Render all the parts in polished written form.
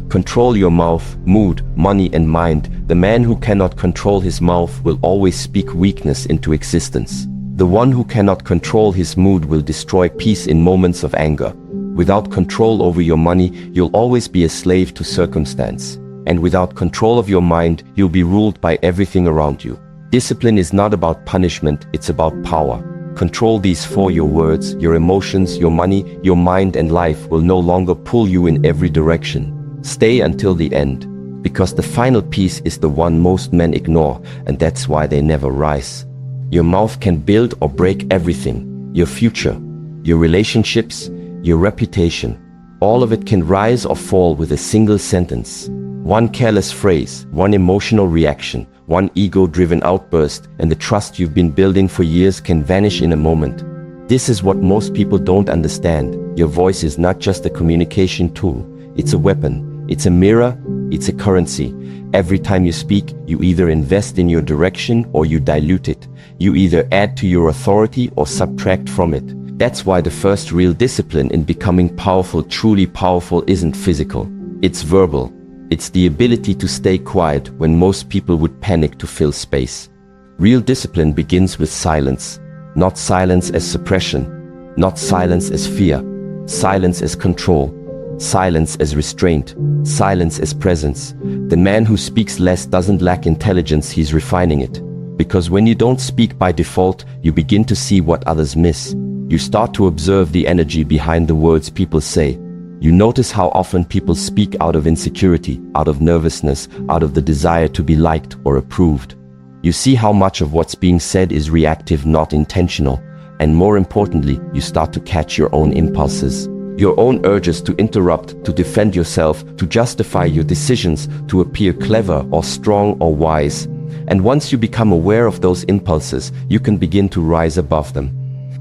Control your mouth, mood, money and mind. The man who cannot control his mouth will always speak weakness into existence. The one who cannot control his mood will destroy peace in moments of anger. Without control over your money, you'll always be a slave to circumstance. And without control of your mind, you'll be ruled by everything around you. Discipline is not about punishment, it's about power. Control these four: your words, your emotions, your money, your mind, and life will no longer pull you in every direction. Stay until the end, because the final piece is the one most men ignore, and that's why they never rise. Your mouth can build or break everything: your future, your relationships, your reputation. All of it can rise or fall with a single sentence. One careless phrase, one emotional reaction, one ego-driven outburst, and the trust you've been building for years can vanish in a moment. This is what most people don't understand. Your voice is not just a communication tool. It's a weapon. It's a mirror. It's a currency. Every time you speak, you either invest in your direction or you dilute it. You either add to your authority or subtract from it. That's why the first real discipline in becoming powerful, truly powerful, isn't physical. It's verbal. It's the ability to stay quiet when most people would panic to fill space. Real discipline begins with silence. Not silence as suppression. Not silence as fear. Silence as control. Silence as restraint. Silence as presence. The man who speaks less doesn't lack intelligence, he's refining it. Because when you don't speak by default, you begin to see what others miss. You start to observe the energy behind the words people say. You notice how often people speak out of insecurity, out of nervousness, out of the desire to be liked or approved. You see how much of what's being said is reactive, not intentional. And more importantly, you start to catch your own impulses, your own urges to interrupt, to defend yourself, to justify your decisions, to appear clever or strong or wise. And once you become aware of those impulses, you can begin to rise above them.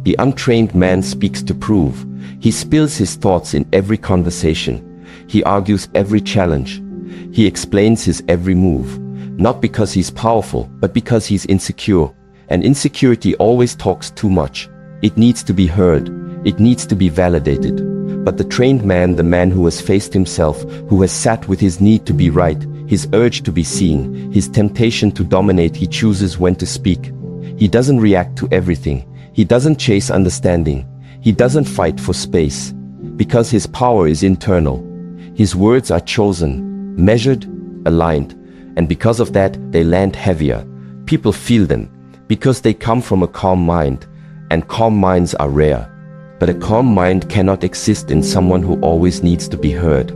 The untrained man speaks to prove. He spills his thoughts in every conversation. He argues every challenge. He explains his every move. Not because he's powerful, but because he's insecure. And insecurity always talks too much. It needs to be heard. It needs to be validated. But the trained man, the man who has faced himself, who has sat with his need to be right, his urge to be seen, his temptation to dominate, he chooses when to speak. He doesn't react to everything. He doesn't chase understanding. He doesn't fight for space, because his power is internal. His words are chosen, measured, aligned, and because of that, they land heavier. People feel them, because they come from a calm mind, and calm minds are rare. But a calm mind cannot exist in someone who always needs to be heard.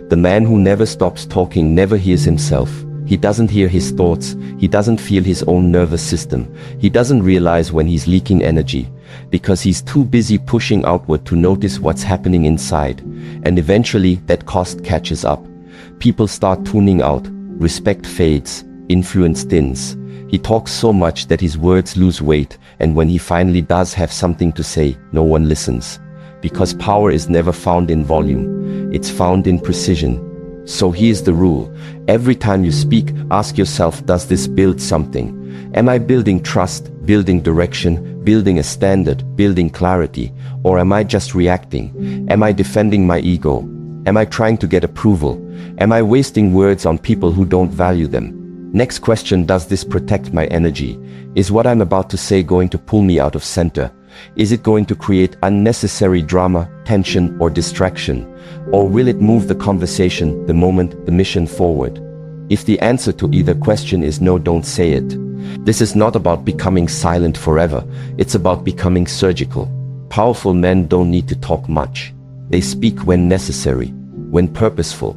The man who never stops talking never hears himself. He doesn't hear his thoughts. He doesn't feel his own nervous system. He doesn't realize when he's leaking energy, because he's too busy pushing outward to notice what's happening inside. And eventually that cost catches up. People start tuning out. Respect fades. Influence thins. He talks so much that his words lose weight, and when he finally does have something to say, no one listens. Because power is never found in volume. It's found in precision. So here's the rule. Every time you speak, ask yourself, does this build something? Am I building trust, building direction, building a standard, building clarity? Or am I just reacting? Am I defending my ego? Am I trying to get approval? Am I wasting words on people who don't value them? Next question, does this protect my energy? Is what I'm about to say going to pull me out of center? Is it going to create unnecessary drama, tension, or distraction? Or will it move the conversation, the moment, the mission forward? If the answer to either question is no, don't say it. This is not about becoming silent forever. It's about becoming surgical. Powerful men don't need to talk much. They speak when necessary, when purposeful,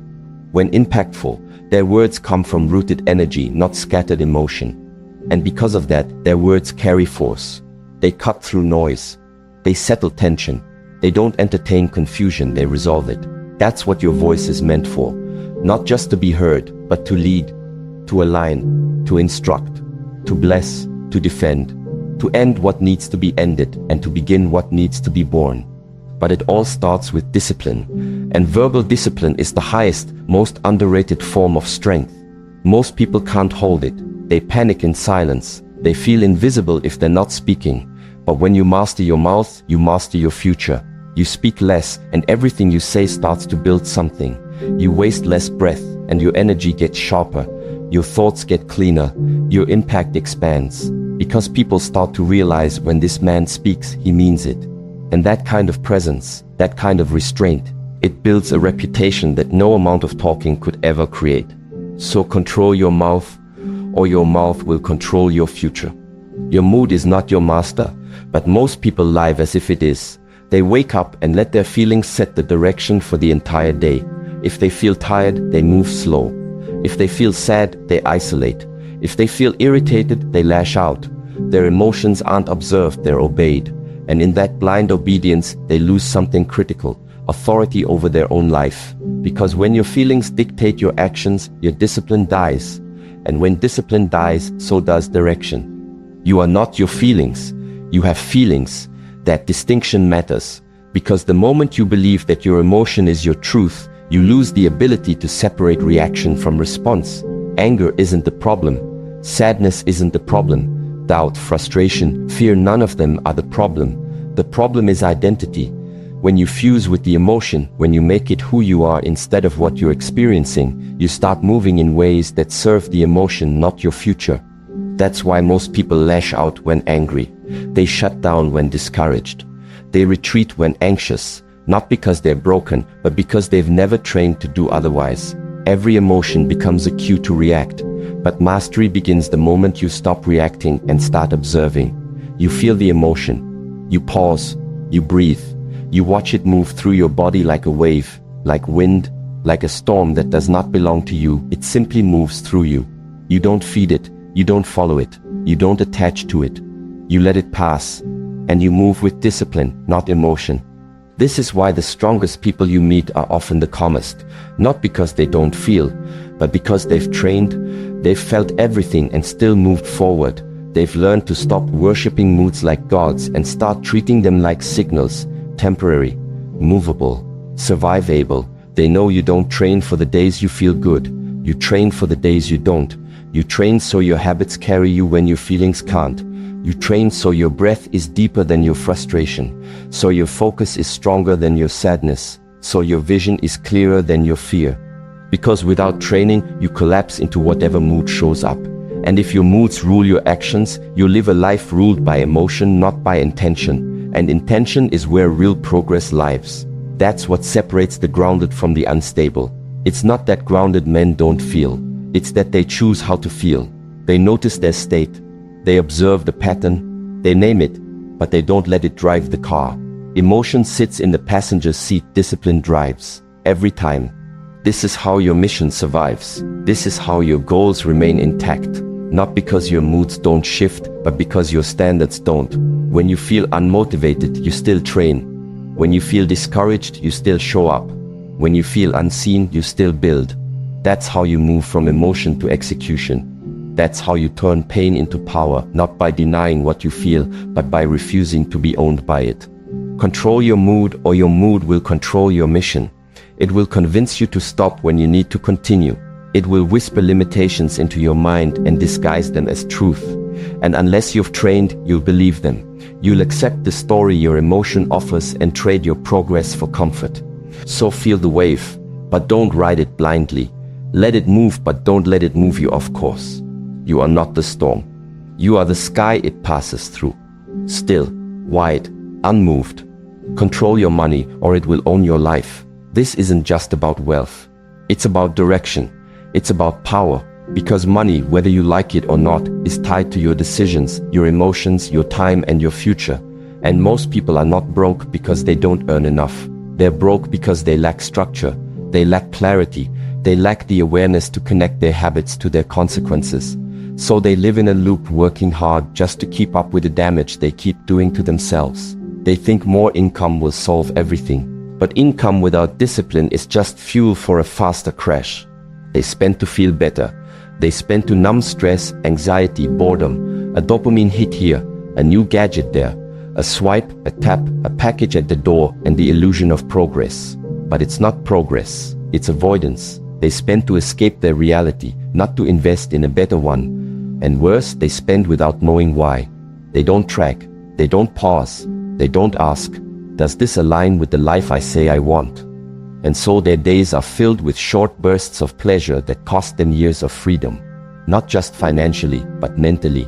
when impactful. Their words come from rooted energy, not scattered emotion. And because of that, their words carry force. They cut through noise. They settle tension. They don't entertain confusion, they resolve it. That's what your voice is meant for. Not just to be heard, but to lead, to align, to instruct, to bless, to defend, to end what needs to be ended, and to begin what needs to be born. But it all starts with discipline. And verbal discipline is the highest, most underrated form of strength. Most people can't hold it. They panic in silence. They feel invisible if they're not speaking. But when you master your mouth, you master your future. You speak less, and everything you say starts to build something. You waste less breath, and your energy gets sharper. Your thoughts get cleaner. Your impact expands. Because people start to realize when this man speaks, he means it. And that kind of presence, that kind of restraint, it builds a reputation that no amount of talking could ever create. So control your mouth, or your mouth will control your future. Your mood is not your master, but most people live as if it is. They wake up and let their feelings set the direction for the entire day. If they feel tired, they move slow. If they feel sad, they isolate. If they feel irritated, they lash out. Their emotions aren't observed, they're obeyed. And in that blind obedience, they lose something critical, authority over their own life. Because when your feelings dictate your actions, your discipline dies. And when discipline dies, so does direction. You are not your feelings. You have feelings. That distinction matters. Because the moment you believe that your emotion is your truth, you lose the ability to separate reaction from response. Anger isn't the problem. Sadness isn't the problem. Doubt, frustration, fear, none of them are the problem. The problem is identity. When you fuse with the emotion, when you make it who you are instead of what you're experiencing, you start moving in ways that serve the emotion, not your future. That's why most people lash out when angry. They shut down when discouraged. They retreat when anxious, not because they're broken, but because they've never trained to do otherwise. Every emotion becomes a cue to react, but mastery begins the moment you stop reacting and start observing. You feel the emotion. You pause. You breathe. You watch it move through your body like a wave, like wind, like a storm that does not belong to you. It simply moves through you. You don't feed it. You don't follow it. You don't attach to it. You let it pass. And you move with discipline, not emotion. This is why the strongest people you meet are often the calmest. Not because they don't feel, but because they've trained, they've felt everything and still moved forward. They've learned to stop worshipping moods like gods and start treating them like signals. Temporary, movable, survivable. They know you don't train for the days you feel good. You train for the days you don't. You train so your habits carry you when your feelings can't. You train so your breath is deeper than your frustration, so your focus is stronger than your sadness, so your vision is clearer than your fear. Because without training, you collapse into whatever mood shows up. And if your moods rule your actions, you live a life ruled by emotion, not by intention. And intention is where real progress lives. That's what separates the grounded from the unstable. It's not that grounded men don't feel. It's that they choose how to feel. They notice their state. They observe the pattern. They name it, but they don't let it drive the car. Emotion sits in the passenger seat. Discipline drives. Every time. This is how your mission survives. This is how your goals remain intact. Not because your moods don't shift, but because your standards don't. When you feel unmotivated, you still train. When you feel discouraged, you still show up. When you feel unseen, you still build. That's how you move from emotion to execution. That's how you turn pain into power, not by denying what you feel, but by refusing to be owned by it. Control your mood, or your mood will control your mission. It will convince you to stop when you need to continue. It will whisper limitations into your mind and disguise them as truth. And unless you've trained, you'll believe them. You'll accept the story your emotion offers and trade your progress for comfort. So feel the wave, but don't ride it blindly. Let it move, but don't let it move you off course. You are not the storm. You are the sky it passes through. Still, wide, unmoved. Control your money, or it will own your life. This isn't just about wealth. It's about direction. It's about power. Because money, whether you like it or not, is tied to your decisions, your emotions, your time, and your future. And most people are not broke because they don't earn enough. They're broke because they lack structure. They lack clarity. They lack the awareness to connect their habits to their consequences. So they live in a loop, working hard just to keep up with the damage they keep doing to themselves. They think more income will solve everything. But income without discipline is just fuel for a faster crash. They spend to feel better. They spend to numb stress, anxiety, boredom. A dopamine hit here, a new gadget there. A swipe, a tap, a package at the door, and the illusion of progress. But it's not progress, it's avoidance. They spend to escape their reality, not to invest in a better one. And worse, they spend without knowing why. They don't track, they don't pause, they don't ask, does this align with the life I say I want? and so their days are filled with short bursts of pleasure that cost them years of freedom. Not just financially, but mentally,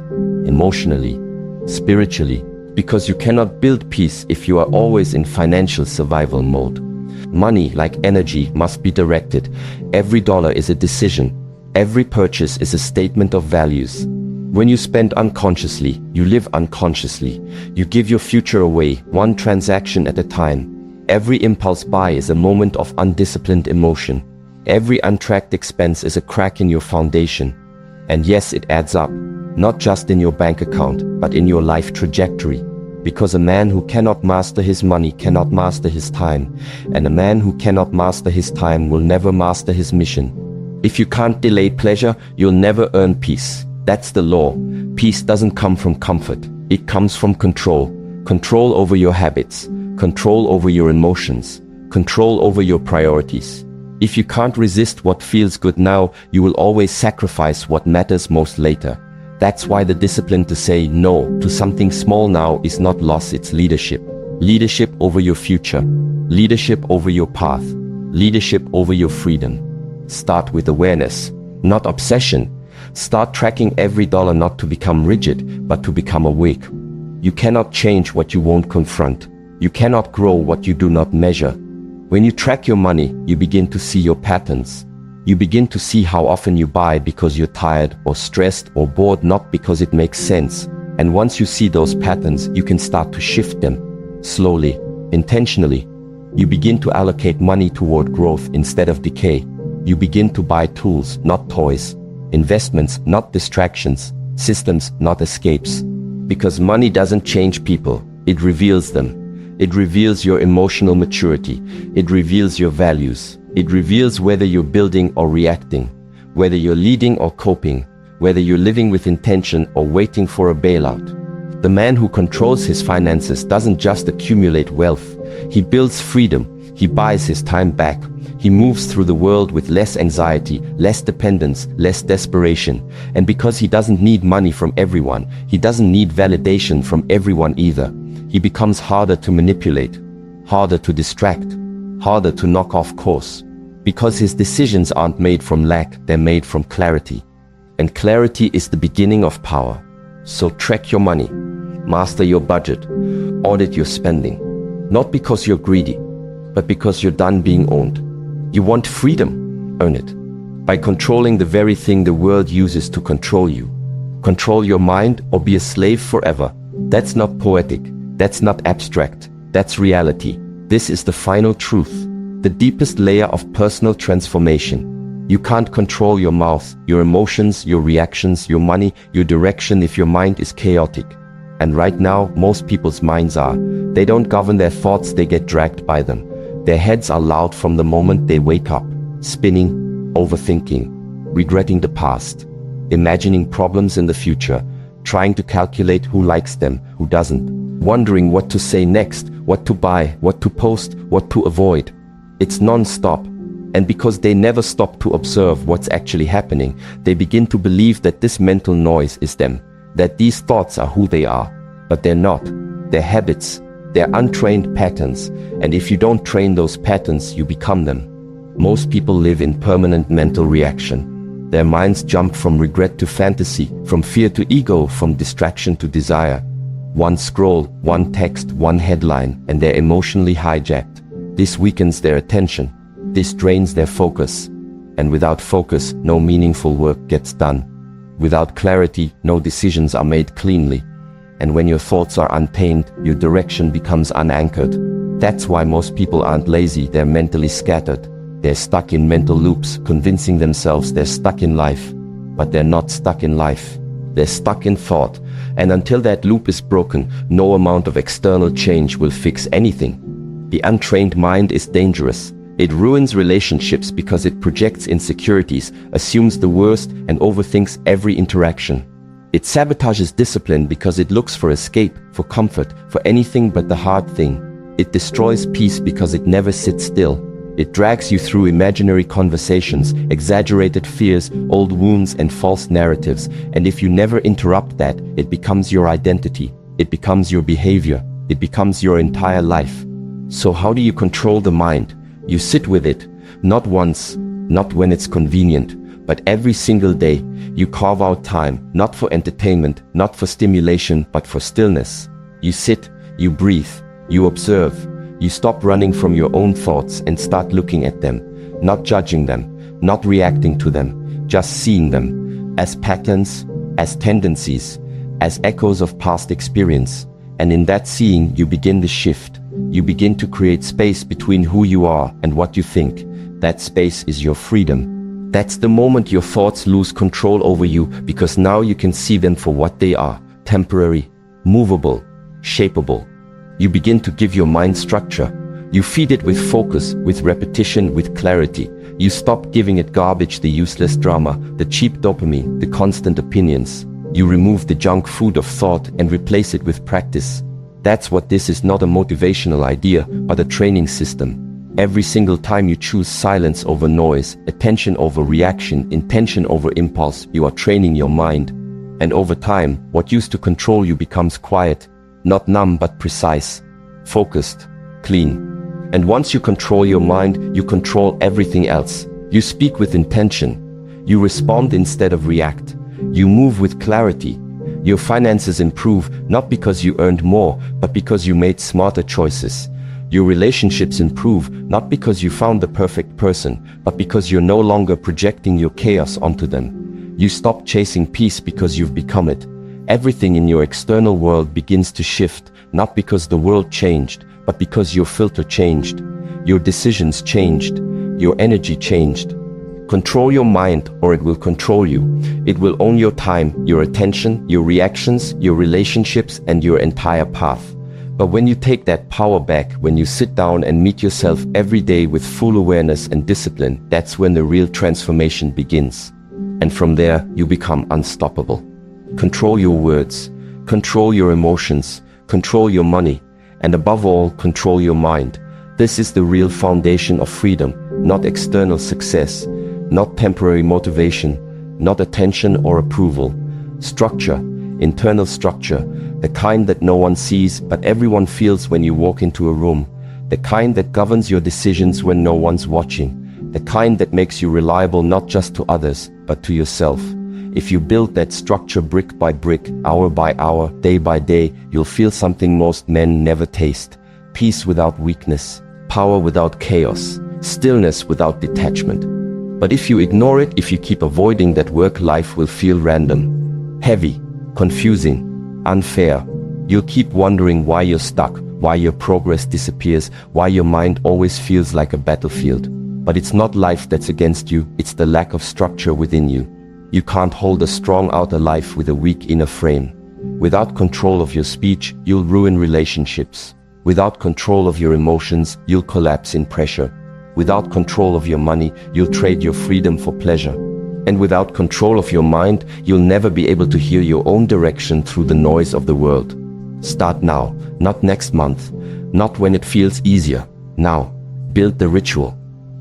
emotionally, spiritually, because you cannot build peace if you are always in financial survival mode. Money, like energy, must be directed. Every dollar is a decision. Every purchase is a statement of values. When you spend unconsciously, you live unconsciously. You give your future away, one transaction at a time. Every impulse buy is a moment of undisciplined emotion. Every untracked expense is a crack in your foundation. And yes, it adds up, not just in your bank account, but in your life trajectory. Because a man who cannot master his money cannot master his time, and a man who cannot master his time will never master his mission. If you can't delay pleasure, you'll never earn peace. That's the law. Peace doesn't come from comfort. It comes from control. Control over your habits, control over your emotions, control over your priorities. If you can't resist what feels good now, you will always sacrifice what matters most later. That's why the discipline to say no to something small now is not loss, it's leadership. Leadership over your future. Leadership over your path. Leadership over your freedom. Start with awareness, not obsession. Start tracking every dollar, not to become rigid, but to become awake. You cannot change what you won't confront. You cannot grow what you do not measure. When you track your money, you begin to see your patterns. You begin to see how often you buy because you're tired or stressed or bored, not because it makes sense. And once you see those patterns, you can start to shift them. Slowly, intentionally. You begin to allocate money toward growth instead of decay. You begin to buy tools, not toys. Investments, not distractions. Systems, not escapes. Because money doesn't change people, it reveals them. It reveals your emotional maturity. It reveals your values. It reveals whether you're building or reacting, whether you're leading or coping, whether you're living with intention or waiting for a bailout. The man who controls his finances doesn't just accumulate wealth. He builds freedom. He buys his time back. He moves through the world with less anxiety, less dependence, less desperation. And because he doesn't need money from everyone, he doesn't need validation from everyone either. He becomes harder to manipulate, harder to distract, harder to knock off course. Because his decisions aren't made from lack, they're made from clarity. And clarity is the beginning of power. So track your money, master your budget, audit your spending. Not because you're greedy, but because you're done being owned. You want freedom? Earn it. By controlling the very thing the world uses to control you. Control your mind or be a slave forever. That's not poetic. That's not abstract. That's reality. This is the final truth. The deepest layer of personal transformation. You can't control your mouth, your emotions, your reactions, your money, your direction if your mind is chaotic. And right now, most people's minds are. They don't govern their thoughts, they get dragged by them. Their heads are loud from the moment they wake up, spinning, overthinking, regretting the past, imagining problems in the future, trying to calculate who likes them, who doesn't, wondering what to say next, what to buy, what to post, what to avoid. It's non-stop. And because they never stop to observe what's actually happening, they begin to believe that this mental noise is them, that these thoughts are who they are. But they're not. They're habits. They're untrained patterns, and if you don't train those patterns, you become them. Most people live in permanent mental reaction. Their minds jump from regret to fantasy, from fear to ego, from distraction to desire. One scroll, one text, one headline, and they're emotionally hijacked. This weakens their attention. This drains their focus. And without focus, no meaningful work gets done. Without clarity, no decisions are made cleanly. And when your thoughts are untamed, your direction becomes unanchored. That's why most people aren't lazy, they're mentally scattered. They're stuck in mental loops, convincing themselves they're stuck in life. But they're not stuck in life. They're stuck in thought. And until that loop is broken, no amount of external change will fix anything. The untrained mind is dangerous. It ruins relationships because it projects insecurities, assumes the worst, and overthinks every interaction. It sabotages discipline because it looks for escape, for comfort, for anything but the hard thing. It destroys peace because it never sits still. It drags you through imaginary conversations, exaggerated fears, old wounds, and false narratives. And if you never interrupt that, it becomes your identity. It becomes your behavior. It becomes your entire life. So how do you control the mind? You sit with it, not once, not when it's convenient, but every single day. You carve out time, not for entertainment, not for stimulation, but for stillness. You sit, you breathe, you observe. You stop running from your own thoughts and start looking at them, not judging them, not reacting to them, just seeing them as patterns, as tendencies, as echoes of past experience. And in that seeing, you begin the shift. You begin to create space between who you are and what you think. That space is your freedom. That's the moment your thoughts lose control over you, because now you can see them for what they are: temporary, movable, shapeable. You begin to give your mind structure. You feed it with focus, with repetition, with clarity. You stop giving it garbage, the useless drama, the cheap dopamine, the constant opinions. You remove the junk food of thought and replace it with practice. That's what this is: not a motivational idea, but a training system. Every single time you choose silence over noise, attention over reaction, intention over impulse, you are training your mind. And over time, what used to control you becomes quiet, not numb but precise, focused, clean. And once you control your mind, you control everything else. You speak with intention. You respond instead of react. You move with clarity. Your finances improve, not because you earned more, but because you made smarter choices. Your relationships improve, not because you found the perfect person, but because you're no longer projecting your chaos onto them. You stop chasing peace because you've become it. Everything in your external world begins to shift, not because the world changed, but because your filter changed. Your decisions changed. Your energy changed. Control your mind, or it will control you. It will own your time, your attention, your reactions, your relationships, and your entire path. But when you take that power back, when you sit down and meet yourself every day with full awareness and discipline, that's when the real transformation begins. And from there, you become unstoppable. Control your words, control your emotions, control your money, and above all, control your mind. This is the real foundation of freedom, not external success, not temporary motivation, not attention or approval. Structure, internal structure, the kind that no one sees but everyone feels when you walk into a room, the kind that governs your decisions when no one's watching, the kind that makes you reliable not just to others, but to yourself. If you build that structure brick by brick, hour by hour, day by day, you'll feel something most men never taste: peace without weakness, power without chaos, stillness without detachment. But if you ignore it, if you keep avoiding that work, life will feel random, heavy, confusing, unfair. You'll keep wondering why you're stuck, why your progress disappears, why your mind always feels like a battlefield. But it's not life that's against you, it's the lack of structure within you. You can't hold a strong outer life with a weak inner frame. Without control of your speech, you'll ruin relationships. Without control of your emotions, you'll collapse in pressure. Without control of your money, you'll trade your freedom for pleasure. And without control of your mind, you'll never be able to hear your own direction through the noise of the world. Start now, not next month, not when it feels easier. Now, build the ritual.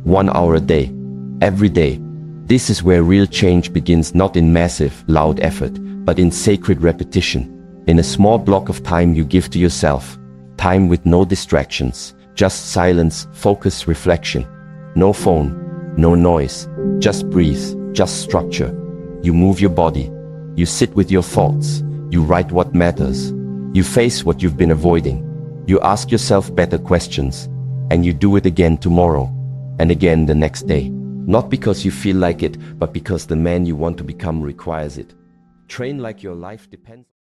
1 hour a day, every day. This is where real change begins, not in massive, loud effort, but in sacred repetition. In a small block of time you give to yourself. Time with no distractions, just silence, focus, reflection. No phone, no noise, just breathe, just structure. You move your body. You sit with your thoughts. You write what matters. You face what you've been avoiding. You ask yourself better questions. And you do it again tomorrow. And again the next day. Not because you feel like it, but because the man you want to become requires it. Train like your life depends.